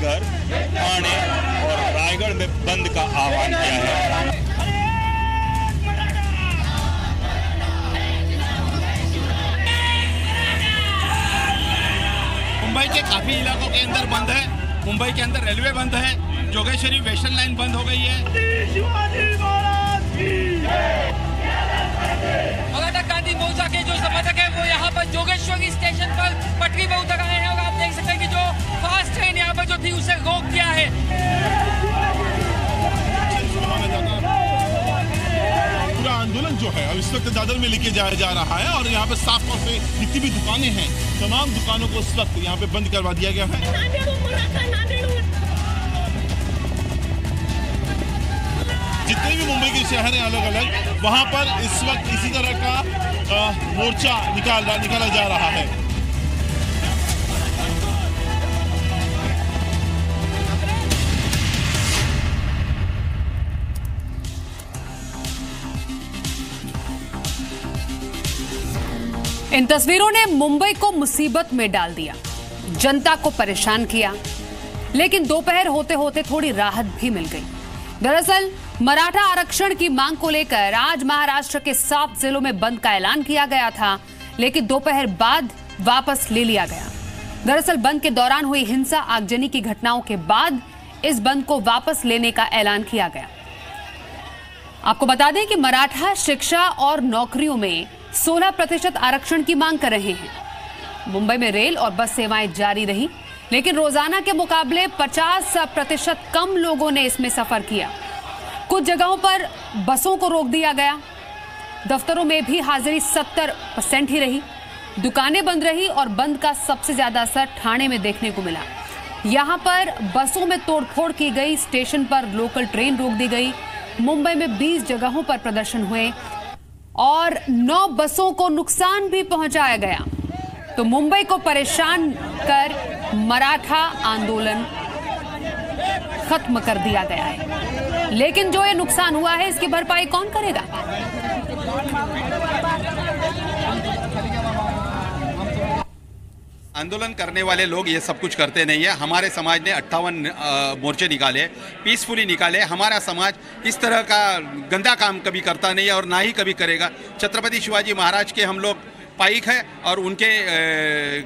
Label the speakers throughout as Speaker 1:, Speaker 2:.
Speaker 1: पालघर, ठाणे और रायगढ़ में बंद का आह्वान किया है।
Speaker 2: मुंबई के काफी इलाकों के अंदर बंद है। मुंबई के अंदर रेलवे बंद है, जोगेश्वरी वेस्टर्न लाइन बंद हो गई है।
Speaker 3: मराठा क्रांति मोर्चा के जो समर्थक है वो यहाँ पर जोगेश्वरी स्टेशन पर पटरी पर उतर आए हैं और आप देख सकते हैं कि जो फास्ट ट्रेन यहाँ पर जो थी उसे रोक दिया है।
Speaker 4: पूरा आंदोलन जो है अब इस वक्त दादर में लेके जाया जा रहा है और यहाँ पे साफ तौर से जितनी भी दुकानें हैं तमाम दुकानों को इस वक्त यहाँ पे बंद करवा दिया गया है। जितने भी मुंबई के शहर हैं अलग अलग, वहां पर इस वक्त इसी तरह का मोर्चा निकाला जा रहा है।
Speaker 5: इन तस्वीरों ने मुंबई को मुसीबत में डाल दिया, जनता को परेशान किया, लेकिन दोपहर होते होते थोड़ी राहत भी मिल गई। दरअसल मराठा आरक्षण की मांग को लेकर आज महाराष्ट्र के 7 जिलों में बंद का ऐलान किया गया था, लेकिन दोपहर बाद वापस ले लिया गया। दरअसल बंद के दौरान हुई हिंसा आगजनी की घटनाओं के बाद इस बंद को वापस लेने का ऐलान किया गया। आपको बता दें कि मराठा शिक्षा और नौकरियों में 16% आरक्षण की मांग कर रहे हैं। मुंबई में रेल और बस सेवाएं जारी रही, लेकिन रोजाना के मुकाबले 50% कम लोगों ने इसमें सफर किया। कुछ जगहों पर बसों को रोक दिया गया। दफ्तरों में भी हाजिरी 70% ही रही। दुकानें बंद रही और बंद का सबसे ज्यादा असर ठाणे में देखने को मिला। यहां पर बसों में तोड़फोड़ की गई, स्टेशन पर लोकल ट्रेन रोक दी गई। मुंबई में 20 जगहों पर प्रदर्शन हुए और 9 बसों को नुकसान भी पहुंचाया गया। तो मुंबई को परेशान कर मराठा आंदोलन खत्म कर दिया गया है, लेकिन जो ये नुकसान हुआ है इसकी भरपाई कौन करेगा?
Speaker 2: आंदोलन करने वाले लोग ये सब कुछ करते नहीं है। हमारे समाज ने 58 मोर्चे निकाले, पीसफुली निकाले। हमारा समाज इस तरह का गंदा काम कभी करता नहीं है और ना ही कभी करेगा। छत्रपति शिवाजी महाराज के हम लोग पाइक है और उनके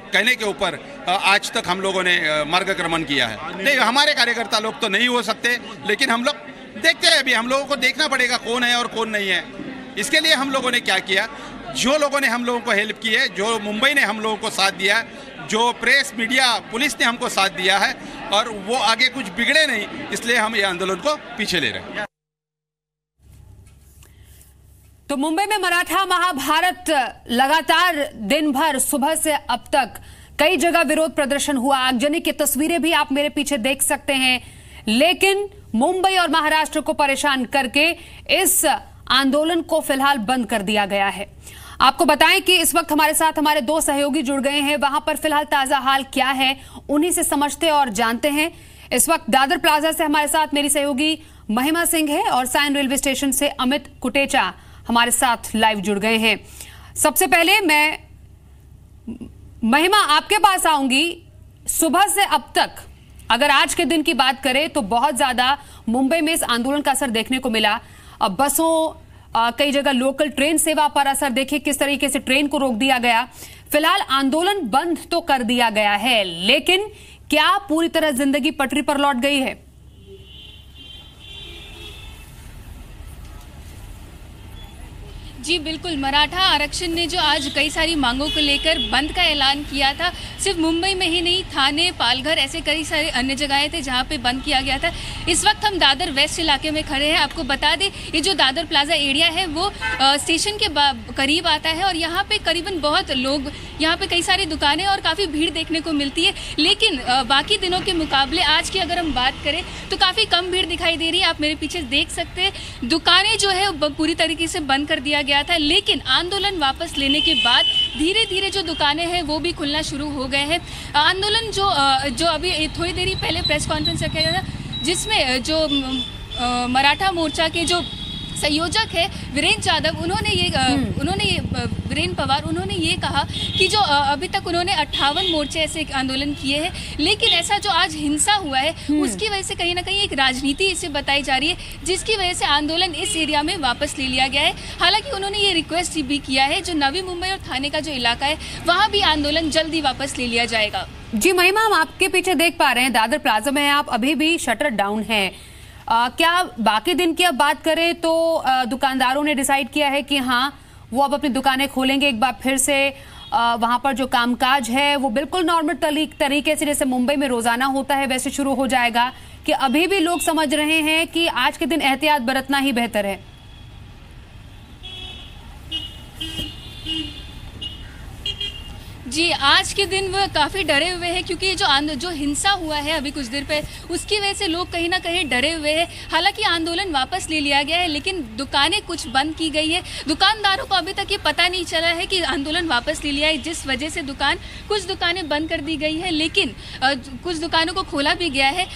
Speaker 2: कहने के ऊपर आज तक हम लोगों ने मार्गक्रमण किया है। नहीं, हमारे कार्यकर्ता लोग तो नहीं हो सकते, लेकिन हम लोग देखते हैं। अभी हम लोगों को देखना पड़ेगा कौन है और कौन नहीं है। इसके लिए हम लोगों ने क्या किया, जो लोगों ने हम लोगों को हेल्प की है, जो मुंबई ने हम लोगों को साथ दिया है, जो प्रेस मीडिया पुलिस ने हमको साथ दिया है और वो आगे कुछ बिगड़े नहीं, इसलिए हम ये आंदोलन को पीछे ले रहे हैं।
Speaker 5: तो मुंबई में मराठा महाभारत लगातार दिन भर सुबह से अब तक कई जगह विरोध प्रदर्शन हुआ। आगजनी की तस्वीरें भी आप मेरे पीछे देख सकते हैं, लेकिन मुंबई और महाराष्ट्र को परेशान करके इस आंदोलन को फिलहाल बंद कर दिया गया है। आपको बताएं कि इस वक्त हमारे साथ हमारे 2 सहयोगी जुड़ गए हैं। वहां पर फिलहाल ताजा हाल क्या है उन्हीं से समझते और जानते हैं। इस वक्त दादर प्लाजा से हमारे साथ मेरी सहयोगी महिमा सिंह है और साइन रेलवे स्टेशन से अमित कुटेचा हमारे साथ लाइव जुड़ गए हैं। सबसे पहले मैं महिमा आपके पास आऊंगी। सुबह से अब तक अगर आज के दिन की बात करें तो बहुत ज्यादा मुंबई में इस आंदोलन का असर देखने को मिला। अब बसों, कई जगह लोकल ट्रेन सेवा पर असर, देखिए किस तरीके से ट्रेन को रोक दिया गया। फिलहाल आंदोलन बंद तो कर दिया गया है, लेकिन क्या पूरी तरह जिंदगी पटरी पर लौट गई है?
Speaker 6: जी बिल्कुल, मराठा आरक्षण ने जो आज कई सारी मांगों को लेकर बंद का ऐलान किया था, सिर्फ मुंबई में ही नहीं, थाने, पालघर, ऐसे कई सारे अन्य जगहें थे जहां पे बंद किया गया था। इस वक्त हम दादर वेस्ट इलाके में खड़े हैं। आपको बता दें, ये जो दादर प्लाजा एरिया है वो स्टेशन के करीब आता है और यहाँ पे करीबन बहुत लोग, यहाँ पे कई सारी दुकानें और काफ़ी भीड़ देखने को मिलती है। लेकिन बाकी दिनों के मुकाबले आज की अगर हम बात करें तो काफ़ी कम भीड़ दिखाई दे रही है। आप मेरे पीछे देख सकते हैं, दुकानें जो है पूरी तरीके से बंद कर दिया गया था, लेकिन आंदोलन वापस लेने के बाद धीरे धीरे जो दुकानें हैं वो भी खुलना शुरू हो गए हैं। आंदोलन जो अभी थोड़ी देर ही पहले प्रेस कॉन्फ्रेंस रखा गया था, जिसमें जो मराठा मोर्चा के जो संयोजक है वीरेंद्र यादव, वीरेंद्र पवार, उन्होंने ये कहा कि जो अभी तक उन्होंने 58 मोर्चे ऐसे आंदोलन किए हैं, लेकिन ऐसा जो आज हिंसा हुआ है उसकी वजह से कहीं ना कहीं एक राजनीति इसे बताई जा रही है, जिसकी वजह से आंदोलन इस एरिया में वापस ले लिया गया है। हालांकि उन्होंने ये रिक्वेस्ट भी किया है जो नवी मुंबई और थाने का जो इलाका है वहाँ भी आंदोलन जल्दी वापस ले लिया जाएगा।
Speaker 5: जी महिमा, हम आपके पीछे देख पा रहे हैं दादर प्लाजा में आप अभी भी शटर डाउन है। क्या बाकी दिन की अब बात करें तो दुकानदारों ने डिसाइड किया है कि हाँ वो अब अपनी दुकानें खोलेंगे, एक बार फिर से वहां पर जो कामकाज है वो बिल्कुल नॉर्मल तरीके से जैसे मुंबई में रोजाना होता है वैसे शुरू हो जाएगा, कि अभी भी लोग समझ रहे हैं कि आज के दिन एहतियात बरतना ही बेहतर है?
Speaker 6: जी, आज के दिन वो काफ़ी डरे हुए हैं क्योंकि जो हिंसा हुआ है अभी कुछ देर पहले उसकी वजह से लोग कहीं ना कहीं डरे हुए हैं। हालांकि आंदोलन वापस ले लिया गया है लेकिन दुकानें कुछ बंद की गई है। दुकानदारों को अभी तक ये पता नहीं चला है कि आंदोलन वापस ले लिया है, जिस वजह से कुछ दुकानें बंद कर दी गई है, लेकिन कुछ दुकानों को खोला भी गया है।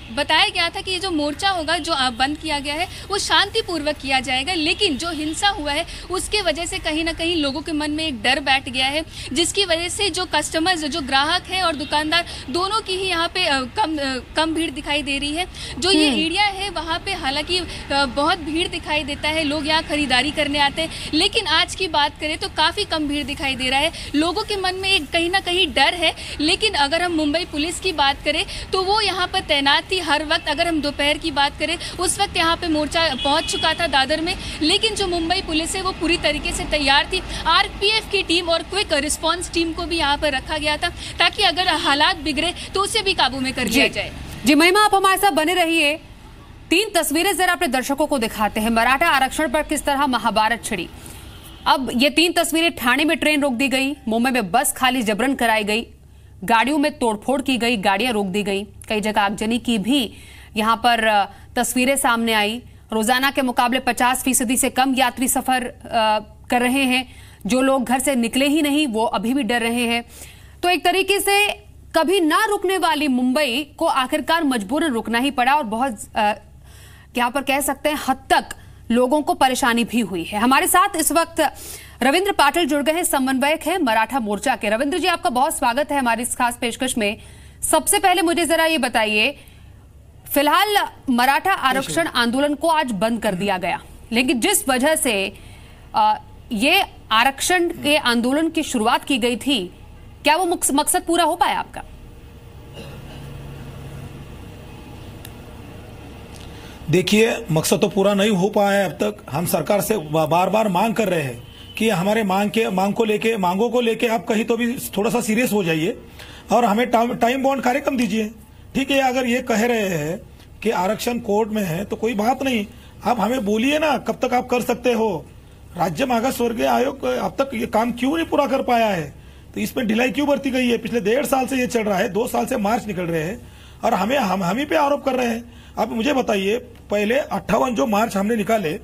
Speaker 6: बताया गया था कि ये जो मोर्चा होगा जो बंद किया गया है वो शांतिपूर्वक किया जाएगा, लेकिन जो हिंसा हुआ है उसके वजह से कहीं ना कहीं लोगों के मन में एक डर बैठ गया है, जिसकी वजह से जो कस्टमर्स, जो ग्राहक है और दुकानदार दोनों की ही यहाँ पे कम भीड़ दिखाई दे रही है। जो ये एरिया है वहाँ पे हालांकि बहुत भीड़ दिखाई देता है, लोग यहाँ खरीदारी करने आते हैं, लेकिन आज की बात करें तो काफ़ी कम भीड़ दिखाई दे रहा है। लोगों के मन में एक कहीं ना कहीं डर है, लेकिन अगर हम मुंबई पुलिस की बात करें तो वो यहाँ पर तैनात थी हर वक्त। अगर हम दोपहर की बात करें उस वक्त यहाँ पे मोर्चा पहुंच चुका था दादर में, लेकिन जो मुंबई पुलिस है वो पूरी तरीके से तैयार थी। आरपीएफ की टीम और क्विक रिस्पांस टीम को भी यहाँ पर रखा गया था ताकि अगर हालात बिगड़े तो उसे भी काबू में कर लिया जाए।
Speaker 5: जी महिमा, आप हमारे साथ बने रहिए। 3 तस्वीरें जरा अपने दर्शकों को दिखाते हैं। मराठा आरक्षण पर किस तरह महाभारत छिड़ी। अब ये 3 तस्वीरें, ठाणे में ट्रेन रोक दी गई, मुंबई में बस खाली जबरन कराई गई, गाड़ियों में तोड़फोड़ की गई, गाड़ियां रोक दी गई, कई जगह आगजनी की भी यहां पर तस्वीरें सामने आई। रोजाना के मुकाबले 50% से कम यात्री सफर कर रहे हैं। जो लोग घर से निकले ही नहीं वो अभी भी डर रहे हैं। तो एक तरीके से कभी ना रुकने वाली मुंबई को आखिरकार मजबूरन रुकना ही पड़ा और बहुत यहां पर कह सकते हैं हद तक लोगों को परेशानी भी हुई है। हमारे साथ इस वक्त रविंद्र पाटिल जुड़ गए हैं, समन्वयक हैं मराठा मोर्चा के। रविंद्र जी, आपका बहुत स्वागत है हमारी इस खास पेशकश में। सबसे पहले मुझे जरा ये बताइए, फिलहाल मराठा आरक्षण आंदोलन को आज बंद कर दिया गया, लेकिन जिस वजह से ये आरक्षण के आंदोलन की शुरुआत की गई थी, क्या वो मकसद पूरा हो पाया आपका?
Speaker 7: देखिए, मकसद तो पूरा नहीं हो पाया है अब तक। हम सरकार से बार बार मांग कर रहे हैं कि हमारे मांगों को लेके आप कहीं तो भी थोड़ा सा सीरियस हो जाइए और हमें टाइम बाउंड कार्यक्रम दीजिए। ठीक है, अगर ये कह रहे हैं कि आरक्षण कोर्ट में है तो कोई बात नहीं, आप हमें बोलिए ना कब तक आप कर सकते हो। राज्य मागास वर्गीय आयोग अब तक ये काम क्यों नहीं पूरा कर पाया है, तो इसमें ढिलाई क्यों बरती गई है? पिछले 1.5 साल से ये चल रहा है, 2 साल से मार्च निकल रहे हैं और हम ही पे आरोप कर रहे हैं। अब मुझे बताइए, पहले 58 जो मार्च हमने निकाले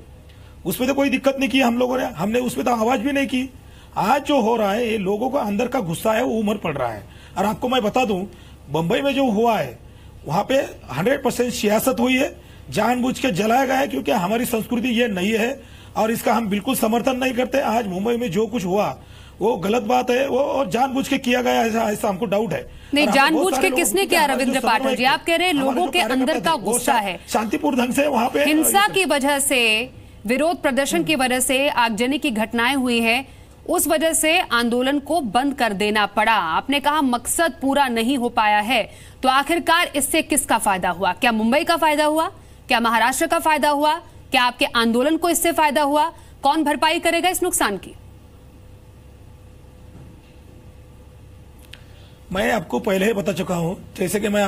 Speaker 7: उसमें तो कोई दिक्कत नहीं की हम लोगों ने, हमने उसमें तो आवाज भी नहीं की। आज जो हो रहा है ये लोगों का अंदर का गुस्सा है वो उमड़ पड़ रहा है। और आपको मैं बता दूं, बंबई में जो हुआ है वहां पे 100% सियासत हुई है, जानबूझ के जलाया गया है, क्योंकि हमारी संस्कृति ये नहीं है और इसका हम बिल्कुल समर्थन नहीं करते। आज मुंबई में जो कुछ हुआ वो गलत बात है, वो और जानबूझ के किया गया ऐसा हमको डाउट है।
Speaker 5: नहीं, जानबूझ के किसने किया? रविंद्र पाटिल जी, आप कह रहे हैं लोगों के अंदर का गुस्सा है,
Speaker 7: शांतिपूर्ण ढंग से वहां पे
Speaker 5: हिंसा की वजह से, विरोध प्रदर्शन की वजह से आगजनी की घटनाएं हुई हैं, उस वजह से आंदोलन को बंद कर देना पड़ा। आपने कहा मकसद पूरा नहीं हो पाया है, तो आखिरकार इससे किसका फायदा हुआ? क्या मुंबई का फायदा हुआ? क्या महाराष्ट्र का फायदा हुआ? क्या आपके आंदोलन को इससे फायदा हुआ? कौन भरपाई करेगा इस नुकसान की?
Speaker 7: मैं आपको पहले ही बता चुका हूं, जैसे कि मैं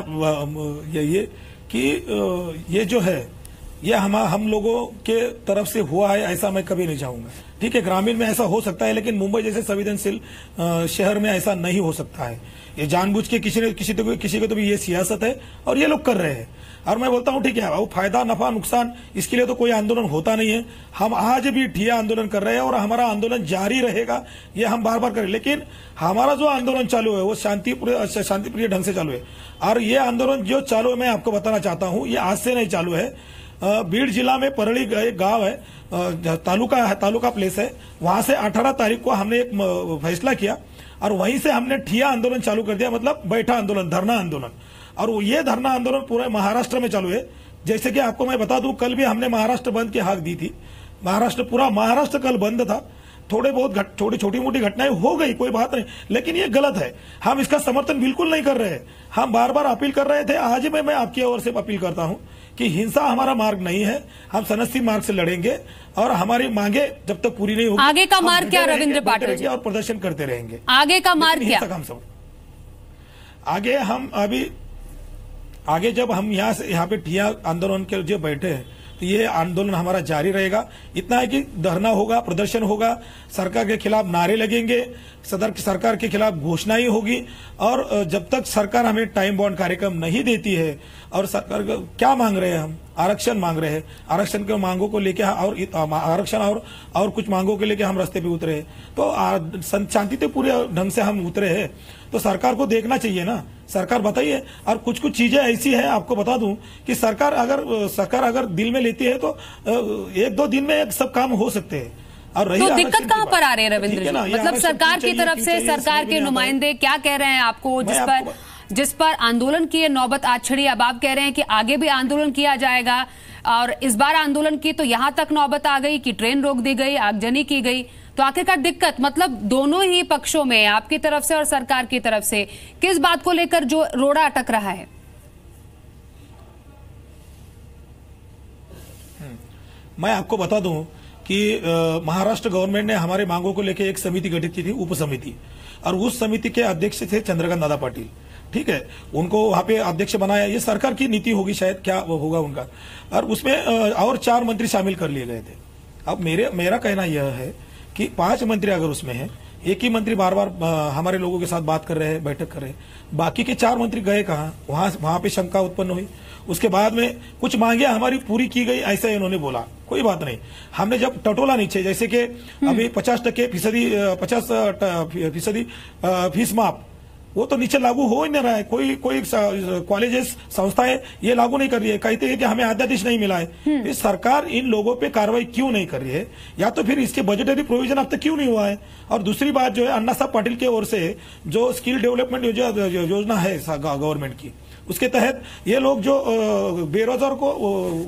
Speaker 7: ये जो है ये हम लोगों के तरफ से हुआ है, ऐसा मैं कभी नहीं चाहूंगा। ठीक है, ग्रामीण में ऐसा हो सकता है, लेकिन मुंबई जैसे संवेदनशील शहर में ऐसा नहीं हो सकता है। ये जानबूझ के किसी को तो भी ये सियासत है और ये लोग कर रहे हैं। और मैं बोलता हूं ठीक है, वो फायदा नफा नुकसान इसके लिए तो कोई आंदोलन होता नहीं है। हम आज भी ठिया आंदोलन कर रहे हैं और हमारा आंदोलन जारी रहेगा, ये हम बार बार करें। लेकिन हमारा जो आंदोलन चालू है वो शांतिप्रिय ढंग से चालू है। और ये आंदोलन जो चालू है, मैं आपको बताना चाहता हूं, ये आज से नहीं चालू है। बीड़ जिला में परली एक गांव है, तालुका प्लेस है, वहां से 18 तारीख को हमने एक फैसला किया और वहीं से हमने ठिया आंदोलन चालू कर दिया, मतलब बैठा आंदोलन, धरना आंदोलन। और ये धरना आंदोलन पूरे महाराष्ट्र में चालू है। जैसे कि आपको मैं बता दूं, कल भी हमने महाराष्ट्र बंद की हाक दी थी। पूरा महाराष्ट्र कल बंद था। थोड़े बहुत छोटी मोटी घटनाएं हो गई, कोई बात नहीं, लेकिन ये गलत है। हम इसका समर्थन बिल्कुल नहीं कर रहे। हम बार बार अपील कर रहे थे, आज मैं आपकी ओर से अपील करता हूं कि हिंसा हमारा मार्ग नहीं है। हम सनस्ती मार्ग से लड़ेंगे और हमारी मांगे जब तक पूरी नहीं होगी,
Speaker 5: आगे का मार्ग क्या रविंद्र पाटिल जी?
Speaker 7: और प्रदर्शन करते रहेंगे।
Speaker 5: आगे का मार्ग क्या?
Speaker 7: आगे हम आगे जब हम यहाँ पे ठिया आंदोलन के जो बैठे हैं, तो ये आंदोलन हमारा जारी रहेगा। इतना है कि धरना होगा, प्रदर्शन होगा, सरकार के खिलाफ नारे लगेंगे, सरकार के खिलाफ घोषणाएं होगी। और जब तक सरकार हमें टाइम बाउंड कार्यक्रम नहीं देती है, और सरकार क्या मांग रहे हैं, हम आरक्षण मांग रहे हैं, आरक्षण के मांगों को लेकर और आरक्षण और कुछ मांगों के लेकर हम रास्ते पे उतरे हैं, तो शांति से पूरे ढंग से हम उतरे हैं। तो सरकार को देखना चाहिए ना, सरकार बताइए। और कुछ चीजें ऐसी है, आपको बता दूं कि सरकार अगर दिल में लेती है तो 1-2 दिन में सब काम हो सकते हैं। और
Speaker 5: तो दिक्कत कहां पर आ रही है रविंद्र जी? मतलब सरकार की तरफ से सरकार के नुमाइंदे क्या कह रहे हैं आपको, जिस पर आंदोलन की नौबत आज छिड़ी? अब आप कह रहे हैं कि आगे भी आंदोलन किया जाएगा, और इस बार आंदोलन की तो यहां तक नौबत आ गई कि ट्रेन रोक दी गई, आगजनी की गई। तो आखिरकार दिक्कत मतलब दोनों ही पक्षों में, आपकी तरफ से और सरकार की तरफ से, किस बात को लेकर जो रोड़ा अटक रहा है?
Speaker 7: मैं आपको बता दूं कि महाराष्ट्र गवर्नमेंट ने हमारे मांगों को लेकर एक समिति गठित की थी, उप समिति, और उस समिति के अध्यक्ष थे चंद्रकांत दादा पाटिल। ठीक है, उनको वहां पे अध्यक्ष बनाया। ये सरकार की नीति होगी शायद, क्या होगा उनका। और उसमें और 4 मंत्री शामिल कर लिए गए थे। अब मेरा कहना यह है कि 5 मंत्री अगर उसमें है, एक ही मंत्री बार बार हमारे लोगों के साथ बात कर रहे हैं, बैठक कर रहे हैं, बाकी के 4 मंत्री गए कहाँ? वहां पे शंका उत्पन्न हुई। उसके बाद में कुछ मांगे हमारी पूरी की गई, ऐसा इन्होंने बोला। कोई बात नहीं, हमने जब टटोला नीचे, जैसे कि अभी 50% फीस माफ, वो तो नीचे लागू हो ही नहीं रहा है। कोई कॉलेजेस, संस्थाएं ये लागू नहीं कर रही है, कहते हैं कि हमें अध्यादेश नहीं मिला है। ये सरकार इन लोगों पे कार्रवाई क्यों नहीं कर रही है, या तो फिर इसके बजटरी प्रोविजन अब तक क्यों नहीं हुआ है? और दूसरी बात जो है, अन्ना साहब पाटिल की ओर से जो स्किल डेवलपमेंट योजना है गवर्नमेंट की, उसके तहत ये लोग जो बेरोजगार को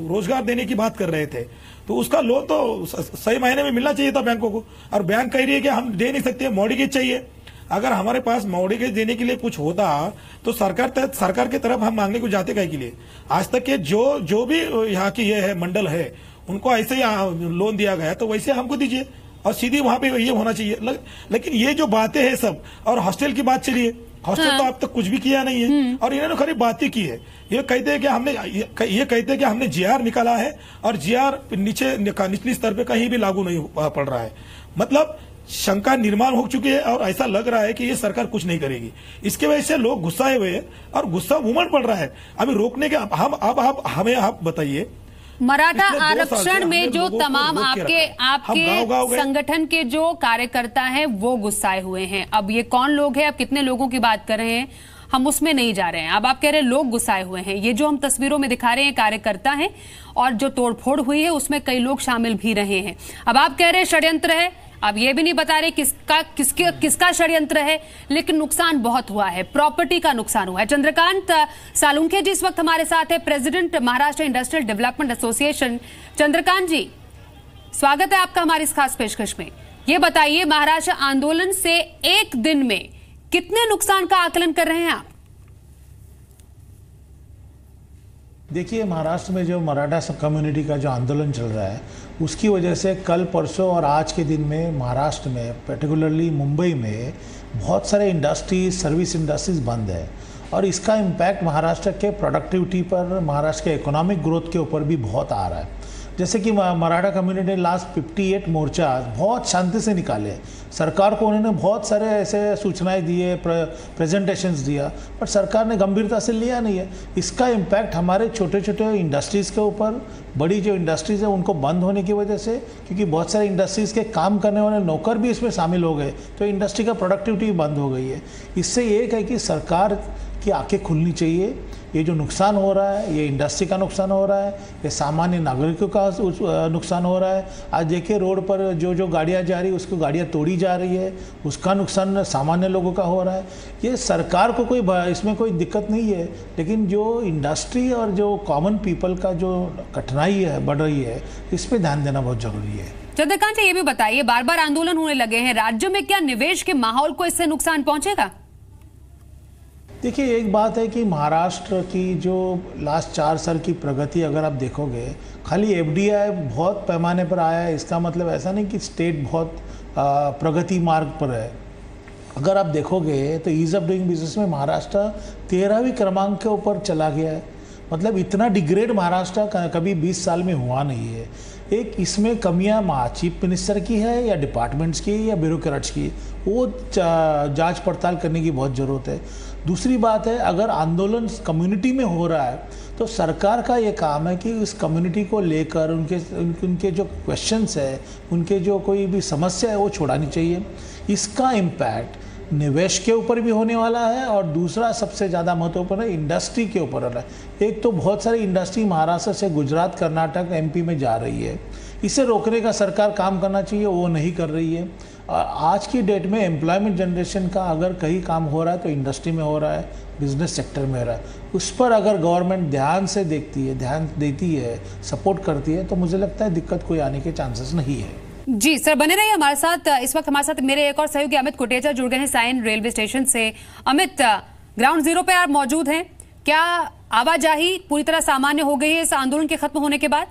Speaker 7: रोजगार देने की बात कर रहे थे, तो उसका लोन तो सही मायने में मिलना चाहिए था बैंकों को। और बैंक कह रही है कि हम दे नहीं सकते, मॉर्गेज चाहिए। अगर हमारे पास मॉर्गेज देने के लिए कुछ होता तो सरकार की तरफ हम मांगने को जाते काहे के लिए? आज तक के जो भी यहाँ की ये है मंडल है, उनको ऐसे ही लोन दिया गया, तो वैसे हमको दीजिए और सीधी वहां पे ये होना चाहिए। लेकिन ये जो बातें हैं सब, और हॉस्टल की बात चली है, हॉस्टल तो अब तक कुछ भी किया नहीं है, और इन्होंने खाली बातें की है। ये कहते हैं कि हमने जीआर निकाला है, और जीआर निचली स्तर पे कहीं भी लागू नहीं पड़ रहा है। मतलब शंका निर्माण हो चुकी है, और ऐसा लग रहा है कि ये सरकार कुछ नहीं करेगी। इसके वजह से लोग गुस्साए हुए हैं, और गुस्सा उमड़ पड़ रहा है। अभी रोकने के हमें आप बताइए,
Speaker 5: मराठा आरक्षण में जो तमाम आपके संगठन के जो कार्यकर्ता हैं वो गुस्साए हुए हैं। अब ये कौन लोग हैं, अब कितने लोगों की बात कर रहे हैं, हम उसमें नहीं जा रहे हैं। अब आप कह रहे हैं लोग गुस्साए हुए हैं। ये जो हम तस्वीरों में दिखा रहे हैं कार्यकर्ता हैं, और जो तोड़फोड़ हुई है उसमें कई लोग शामिल भी रहे हैं। अब आप कह रहे हैं षड्यंत्र है, अब ये भी नहीं बता रहे किसका षड्यंत्र है, लेकिन नुकसान बहुत हुआ है, प्रॉपर्टी का नुकसान हुआ है। चंद्रकांत सालुंखे जी इस वक्त हमारे साथ है, president Maharashtra industrial development association. Chandrakant ji, स्वागत है आपका हमारी इस खास पेशकश में। ये बताइए, महाराष्ट्र आंदोलन से एक दिन में कितने नुकसान का आकलन कर रहे हैं आप?
Speaker 8: देखिए, महाराष्ट्र में जो मराठा कम्युनिटी का जो आंदोलन चल रहा है, उसकी वजह से कल परसों और आज के दिन में महाराष्ट्र में, पर्टिकुलरली मुंबई में, बहुत सारे इंडस्ट्रीज, सर्विस इंडस्ट्रीज बंद है। और इसका इम्पैक्ट महाराष्ट्र के प्रोडक्टिविटी पर, महाराष्ट्र के इकोनॉमिक ग्रोथ के ऊपर भी बहुत आ रहा है। जैसे कि मराठा कम्युनिटी ने लास्ट 58 मोर्चा बहुत शांति से निकाले। सरकार को उन्होंने बहुत सारे ऐसे सूचनाएं दिए, प्रेजेंटेशंस दिया, पर सरकार ने गंभीरता से लिया नहीं है। इसका इम्पैक्ट हमारे छोटे छोटे इंडस्ट्रीज़ के ऊपर, बड़ी जो इंडस्ट्रीज़ है उनको बंद होने की वजह से, क्योंकि बहुत सारे इंडस्ट्रीज़ के काम करने वाले नौकर भी इसमें शामिल हो गए, तो इंडस्ट्री का प्रोडक्टिविटी बंद हो गई है। इससे एक है कि सरकार उनकी आंखें खुलनी चाहिए। ये जो नुकसान हो रहा है, ये इंडस्ट्री का नुकसान हो रहा है, ये सामान्य नागरिकों का नुकसान हो रहा है। आज देखिए रोड पर जो गाड़ियाँ जा रही है, उसको गाड़ियाँ तोड़ी जा रही है, उसका नुकसान सामान्य लोगों का हो रहा है। ये सरकार को कोई इसमें कोई दिक्कत नहीं है, लेकिन जो इंडस्ट्री और जो कॉमन पीपल का जो कठिनाई है बढ़ रही है, इस पर ध्यान देना बहुत जरूरी है।
Speaker 5: चंद्रकांत जी, ये भी बताइए, बार बार आंदोलन होने लगे हैं, राज्य में क्या निवेश के माहौल को इससे नुकसान पहुंचेगा?
Speaker 8: देखिए, एक बात है कि महाराष्ट्र की जो लास्ट 4 साल की प्रगति अगर आप देखोगे, खाली एफडीआई बहुत पैमाने पर आया है, इसका मतलब ऐसा नहीं कि स्टेट बहुत प्रगति मार्ग पर है। अगर आप देखोगे तो ईज ऑफ डूइंग बिजनेस में महाराष्ट्र 13वीं क्रमांक के ऊपर चला गया है। मतलब इतना डिग्रेड महाराष्ट्र कभी 20 साल में हुआ नहीं है। एक इसमें कमियां चीफ मिनिस्टर की है या डिपार्टमेंट्स की या ब्यूरोक्रेट्स की, वो जांच पड़ताल करने की बहुत ज़रूरत है। दूसरी बात है, अगर आंदोलन कम्युनिटी में हो रहा है तो सरकार का ये काम है कि उस कम्युनिटी को लेकर उनके जो क्वेश्चंस है, उनके जो कोई भी समस्या है, वो छोड़ानी चाहिए। इसका इम्पैक्ट निवेश के ऊपर भी होने वाला है और दूसरा सबसे ज़्यादा महत्वपूर्ण है इंडस्ट्री के ऊपर हो रहा है। एक तो बहुत सारी इंडस्ट्री महाराष्ट्र से गुजरात, कर्नाटक, एमपी में जा रही है, इसे रोकने का सरकार काम करना चाहिए, वो नहीं कर रही है। आज की डेट में एम्प्लॉयमेंट जनरेशन का अगर कहीं काम हो रहा है तो इंडस्ट्री में हो रहा है, बिजनेस सेक्टर में हो रहा है। उस पर अगर गवर्नमेंट ध्यान से देखती है, ध्यान देती है, सपोर्ट करती है, तो मुझे लगता है दिक्कत कोई आने के चांसेस नहीं है।
Speaker 5: जी सर, बने रहिए हमारे साथ। इस वक्त हमारे साथ मेरे एक और सहयोगी अमित कोटेचा जुड़ गए हैं साइन रेलवे स्टेशन से। अमित, ग्राउंड जीरो पे आप मौजूद हैं, क्या आवाजाही पूरी तरह सामान्य हो गई है इस आंदोलन के खत्म होने के बाद?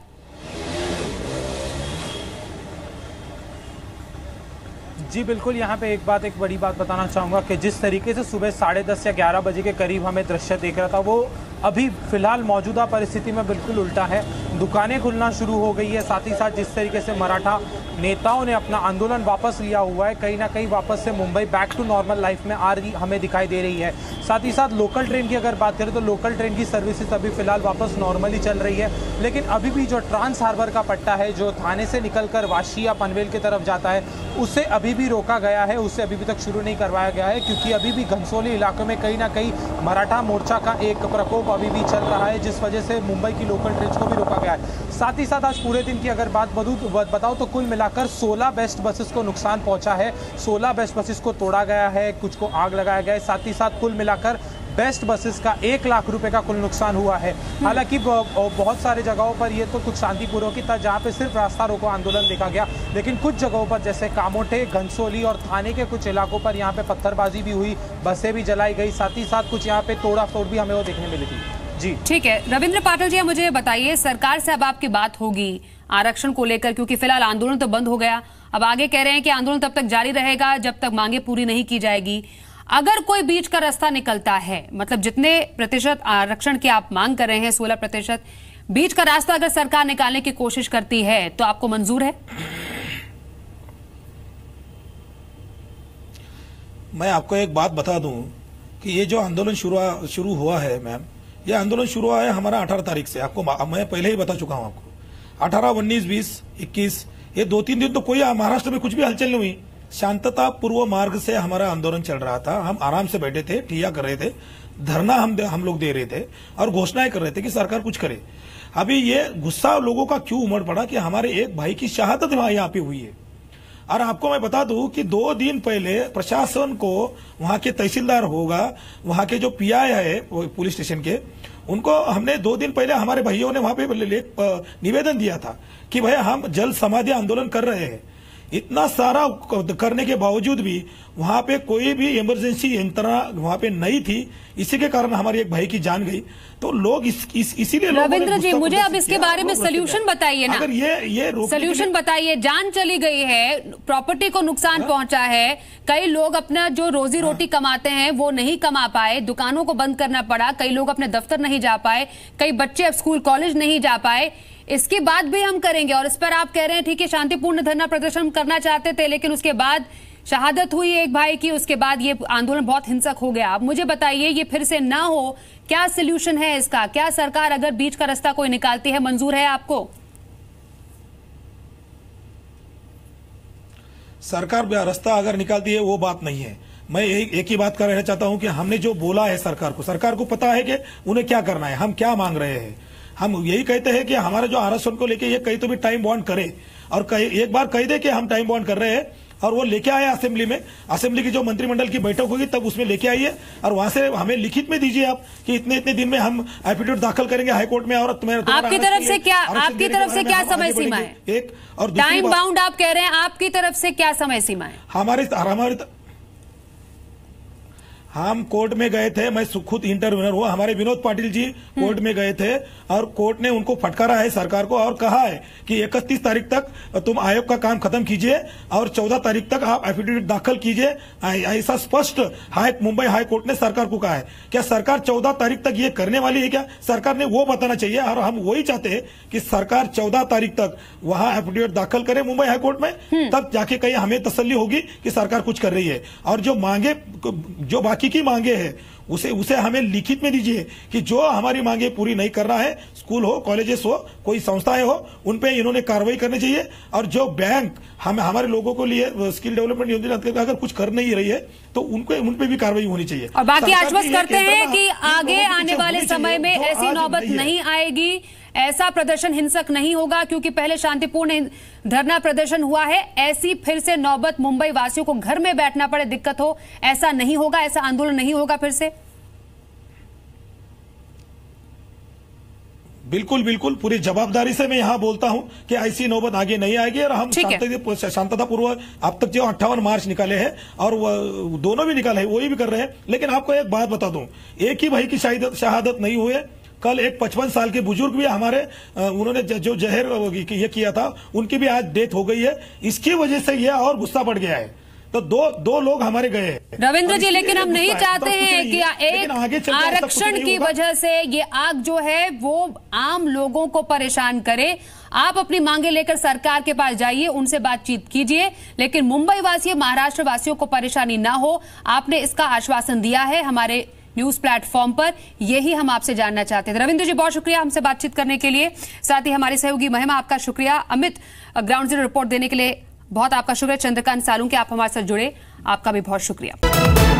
Speaker 9: जी बिल्कुल, यहाँ पे एक बड़ी बात बताना चाहूँगा कि जिस तरीके से सुबह 10:30 या 11 बजे के करीब हमें दृश्य देख रहा था, वो अभी फिलहाल मौजूदा परिस्थिति में बिल्कुल उल्टा है। दुकानें खुलना शुरू हो गई है, साथ ही साथ जिस तरीके से मराठा नेताओं ने अपना आंदोलन वापस लिया हुआ है, कहीं ना कहीं वापस से Mumbai back to normal life में आ रही हमें दिखाई दे रही है। साथ ही साथ लोकल ट्रेन की अगर बात करें तो लोकल ट्रेन की सर्विसेज अभी फिलहाल वापस नॉर्मली चल रही है, लेकिन अभी भी जो ट्रांस हार्बर का पट्टा है, जो थाने से निकलकर वाशी या पनवेल की तरफ जाता है, उसे अभी भी रोका गया है, उसे अभी भी तक शुरू नहीं करवाया गया है, क्योंकि अभी भी घनसोली इलाके में कहीं ना कहीं मराठा मोर्चा का एक प्रकोप अभी भी चल रहा है, जिस वजह से मुंबई की लोकल ट्रेन को भी रोका गया है। साथ ही साथ आज पूरे दिन की अगर बात बताऊं तो कुल मिलाकर 16 बेस्ट बसेस को नुकसान पहुंचा है, 16 बेस्ट बसेस को तोड़ा गया है, कुछ को आग लगाया गया है। साथ ही साथ कुल मिलाकर बेस्ट बसेस का 1 लाख रुपए का कुल नुकसान हुआ है। हालांकि बहुत सारे जगहों पर ये तो कुछ शांतिपूर्वक ही था, जहाँ पे सिर्फ रास्ता रोको आंदोलन देखा गया, लेकिन कुछ जगहों पर जैसे कामोठे, घनसोली और थाने के कुछ इलाकों पर यहाँ पे पत्थरबाजी भी हुई, बसें भी जलाई गई, साथ ही साथ कुछ यहाँ पे तोड़ाफोड़ भी हमें वो देखने मिली थी। जी
Speaker 5: ठीक है, रविंद्र पाटिल जी, मुझे बताइए, सरकार से अब आपकी बात होगी आरक्षण को लेकर, क्योंकि फिलहाल आंदोलन तो बंद हो गया, अब आगे कह रहे हैं कि आंदोलन तब तक जारी रहेगा जब तक मांगे पूरी नहीं की जाएगी। अगर कोई बीच का रास्ता निकलता है, मतलब जितने प्रतिशत आरक्षण की आप मांग कर रहे हैं 16%, बीच का रास्ता अगर सरकार निकालने की कोशिश करती है तो आपको मंजूर है?
Speaker 7: मैं आपको एक बात बता दूं कि ये जो आंदोलन शुरू हुआ है मैम, ये आंदोलन शुरू हुआ है हमारा 18 तारीख से। आपको मैं पहले ही बता चुका हूं आपको, 18, 19, 20, 21 ये 2-3 दिन तो कोई महाराष्ट्र में कुछ भी हलचल नहीं हुई। शांतता पूर्व मार्ग से हमारा आंदोलन चल रहा था, हम आराम से बैठे थे, ठिया कर रहे थे, धरना हम लोग दे रहे थे और घोषणाएं कर रहे थे कि सरकार कुछ करे। अभी ये गुस्सा लोगों का क्यों उमड़ पड़ा कि हमारे एक भाई की शहादत यहाँ पे हुई है। और आपको मैं बता दूं कि 2 दिन पहले प्रशासन को, वहां के तहसीलदार होगा, वहां के जो पीआई है पुलिस स्टेशन के, उनको हमने 2 दिन पहले हमारे भाइयों ने वहां पे निवेदन दिया था कि भाई हम जल समाधि आंदोलन कर रहे हैं। इतना सारा करने के बावजूद भी वहां पे कोई भी इमरजेंसी यंत्रणा वहां पे नहीं थी, इसी के कारण हमारी एक भाई की जान गई। तो लोग इसीलिए
Speaker 5: रविंद्र जी, मुझे अब इसके बारे में सोल्यूशन बताइए ना।
Speaker 7: अगर ये
Speaker 5: सोल्यूशन बताइए, जान चली गई है, प्रॉपर्टी को नुकसान पहुंचा है, कई लोग अपना जो रोजी रोटी कमाते हैं वो नहीं कमा पाए, दुकानों को बंद करना पड़ा, कई लोग अपने दफ्तर नहीं जा पाए, कई बच्चे अब स्कूल कॉलेज नहीं जा पाए। इसकी बात भी हम करेंगे और इस पर आप कह रहे हैं ठीक है, शांतिपूर्ण धरना प्रदर्शन करना चाहते थे, लेकिन उसके बाद शहादत हुई एक भाई की, उसके बाद ये आंदोलन बहुत हिंसक हो गया। अब मुझे बताइए, ये फिर से ना हो, क्या सोल्यूशन है इसका? क्या सरकार अगर बीच का रास्ता कोई निकालती है, मंजूर है आपको?
Speaker 7: सरकार रास्ता अगर निकालती है वो बात नहीं है, मैं एक ही बात कहना चाहता हूं कि हमने जो बोला है सरकार को पता है कि उन्हें क्या करना है, हम क्या मांग रहे हैं। हम यही कहते हैं कि हमारा जो आरक्षण को लेके ये कहीं तो भी टाइम बॉन्ड करे, और एक बार कह दे कि हम टाइम बॉन्ड कर रहे हैं, और वो लेके आए असेंबली में। असेंबली की जो मंत्रिमंडल की बैठक होगी तब उसमें लेके आइए, और वहां से हमें लिखित में दीजिए आप कि इतने इतने दिन में हम एफिडेविट दाखिल करेंगे हाईकोर्ट में। और
Speaker 5: आपकी तरफ से क्या समय सीमा है?
Speaker 7: एक और
Speaker 5: टाइम बाउंड आप कह रहे हैं, आपकी तरफ से क्या समय सीमा है?
Speaker 7: हम कोर्ट में गए थे, मैं खुद इंटरव्यूअर हूं, हमारे विनोद पाटिल जी कोर्ट में गए थे, और कोर्ट ने उनको फटकारा है सरकार को, और कहा है कि 31 तारीख तक तुम आयोग का काम खत्म कीजिए और 14 तारीख तक आप एफिडेविट दाखिल कीजिए। ऐसा स्पष्ट मुंबई हाई कोर्ट ने सरकार को कहा है। क्या सरकार 14 तारीख तक ये करने वाली है? क्या सरकार ने वो बताना चाहिए, और हम वही चाहते हैं कि सरकार 14 तारीख तक वहां एफिडेविट दाखिल करे मुंबई हाई कोर्ट में, तब जाके कहीं हमें तसल्ली होगी कि सरकार कुछ कर रही है। और जो बाकी की मांगे हैं उसे हमें लिखित में दीजिए कि जो हमारी मांगे पूरी नहीं कर रहा है, स्कूल हो, कॉलेजेस हो, कोई संस्थाएं हो, उन पे इन्होंने कार्रवाई करनी चाहिए। और जो बैंक हमारे लोगों को लिए स्किल डेवलपमेंट योजना अगर कुछ कर नहीं रही है तो उन पे भी कार्रवाई होनी चाहिए।
Speaker 5: और बाकी आश्वस्त करते हैं कि आगे आने वाले समय में ऐसी नौबत नहीं आएगी, ऐसा प्रदर्शन हिंसक नहीं होगा, क्योंकि पहले शांतिपूर्ण धरना प्रदर्शन हुआ है। ऐसी फिर से नौबत मुंबई वासियों को घर में बैठना पड़े, दिक्कत हो, ऐसा नहीं होगा, ऐसा आंदोलन नहीं होगा फिर से।
Speaker 7: बिल्कुल पूरी जवाबदारी से मैं यहाँ बोलता हूँ कि ऐसी नौबत आगे नहीं आएगी। और हम शांततापूर्वक अब तक जो 58 मार्च निकाले हैं, और वो दोनों भी निकाले हैं, वही भी कर रहे हैं। लेकिन आपको एक बात बता दूं, एक ही भाई की शहादत नहीं हुई है। कल एक 55 साल के बुजुर्ग भी हमारे, उन्होंने जो जहर ये किया था, उनकी भी आज डेथ हो गई है। इसकी वजह से ये और गुस्सा बढ़ गया है। तो दो लोग हमारे गए हैं
Speaker 5: रविंद्र जी, लेकिन हम नहीं चाहते हैं कि एक आरक्षण की वजह से ये आग जो है वो आम लोगों को परेशान करे। आप अपनी मांगे लेकर सरकार के पास जाइए, उनसे बातचीत कीजिए, लेकिन मुंबई वासी, महाराष्ट्र वासियों को परेशानी ना हो, आपने इसका आश्वासन दिया है हमारे न्यूज प्लेटफॉर्म पर। यही हम आपसे जानना चाहते थे। रविंद्र जी, बहुत शुक्रिया हमसे बातचीत करने के लिए। साथ ही हमारी सहयोगी महिमा, आपका शुक्रिया। अमित, ग्राउंड जीरो रिपोर्ट देने के लिए बहुत आपका शुक्रिया। चंद्रकांत सालुंके, आप हमारे साथ जुड़े, आपका भी बहुत शुक्रिया।